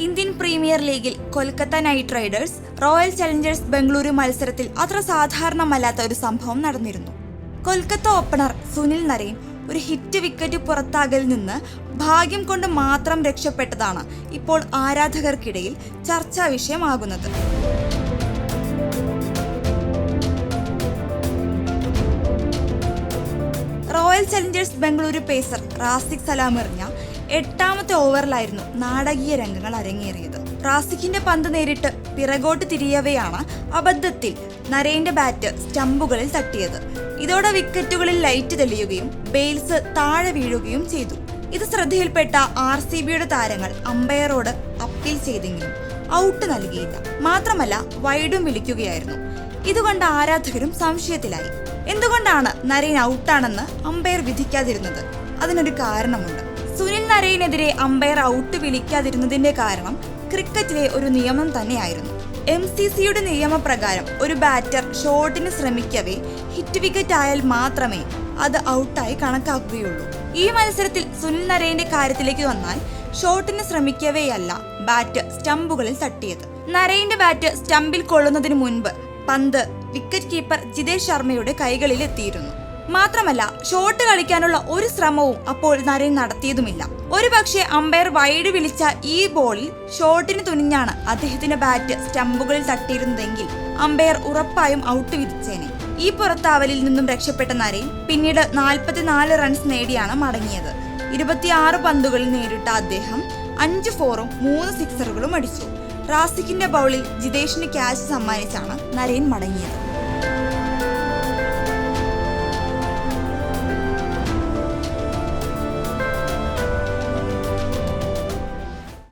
Indian premier ലീഗിൽ Kolkata knight riders royal challengers Bengaluru മത്സരത്തിൽ അത്ര സാധാരണമല്ലാത്ത ഒരു സംഭവം നടന്നിരുന്നു. കൊൽക്കത്ത ഓപ്പണർ സുനിൽ നരൈൻ ഒരു ഹിറ്റ് വിക്കറ്റ് പുറത്താകലിൽ നിന്ന് ഭാഗ്യം കൊണ്ട് മാത്രം രക്ഷപ്പെട്ടതാണ് ഇപ്പോൾ ആരാധകർക്കിടയിൽ ചർച്ചാ വിഷയമാകുന്നത്. Royal challengers Bengaluru pacer Rasikh Salam എറിഞ്ഞ 8ാമത്തെ ഓവറിലായിരുന്നു നാടകീയ രംഗങ്ങൾ അരങ്ങേറിയത്. റാസിഖിന്റെ പന്ത് നേരിട്ട് പിറകോട്ട് തിരിയവെയാണ് അബദ്ധത്തിൽ നരൈന്റെ ബാറ്റ് സ്റ്റമ്പുകളിൽ തട്ടിയത്. ഇതോടെ വിക്കറ്റുകളിൽ ലൈറ്റ് തെളിയുകയും ബെയിൽസ് താഴെ വീഴുകയും ചെയ്തു. ഇത് ശ്രദ്ധയിൽപ്പെട്ട RCBയുടെ താരങ്ങൾ അമ്പയറോട് അപ്പീൽ ചെയ്തെങ്കിലും ഔട്ട് നൽകിയില്ല. മാത്രമല്ല വൈഡും വിളിക്കുകയായിരുന്നു. ഇതുകൊണ്ട് ആരാധകരും സംശയത്തിലായി. എന്തുകൊണ്ടാണ് നരൈൻ ഔട്ടാണെന്ന് അമ്പയർ വിധിക്കാതിരുന്നത്? അതിനൊരു കാരണമുണ്ട്. സുനിൽ നരൈനെതിരെ അമ്പയർ ഔട്ട് വിളിക്കാതിരുന്നതിന്റെ കാരണം ക്രിക്കറ്റിലെ ഒരു നിയമം തന്നെയായിരുന്നു. MCCയുടെ നിയമപ്രകാരം ഒരു ബാറ്റർ ഷോട്ടിന് ശ്രമിക്കവേ ഹിറ്റ് വിക്കറ്റ് ആയാൽ മാത്രമേ അത് ഔട്ടായി കണക്കാക്കുകയുള്ളൂ. ഈ മത്സരത്തിൽ സുനിൽ നരൈന്റെ കാര്യത്തിലേക്ക് വന്നാൽ ഷോട്ടിന് ശ്രമിക്കവേയല്ല ബാറ്റ് സ്റ്റമ്പുകളിൽ തട്ടിയത്. നരൈന്റെ ബാറ്റ് സ്റ്റമ്പിൽ കൊള്ളുന്നതിന് മുൻപ് പന്ത് വിക്കറ്റ് കീപ്പർ ജിതേഷ് ശർമ്മയുടെ കൈകളിൽ എത്തിയിരുന്നു. മാത്രമല്ല ഷോട്ട് കളിക്കാനുള്ള ഒരു ശ്രമവും അപ്പോൾ നരൈൻ നടത്തിയതുമില്ല. ഒരുപക്ഷെ അമ്പയർ വൈഡ് വിളിച്ച ഈ ബോളിൽ ഷോട്ടിന് തുനിഞ്ഞാണ് അദ്ദേഹത്തിന്റെ ബാറ്റ് സ്റ്റമ്പുകളിൽ തട്ടിയിരുന്നതെങ്കിൽ അമ്പയർ ഉറപ്പായും ഔട്ട് വിധിച്ചേനെ. ഈ പുറത്താവലിൽ നിന്നും രക്ഷപ്പെട്ട നരൈൻ പിന്നീട് 44 റൺസ് നേടിയാണ് മടങ്ങിയത്. 26 പന്തുകളിൽ നേരിട്ട അദ്ദേഹം 5 4ഉം 3 സിക്സറുകളും അടിച്ചു. റാസിഖിന്റെ ബൗളിൽ ജിതേഷിന് ക്യാച്ച് സമ്മാനിച്ചാണ് നരൈൻ മടങ്ങിയത്.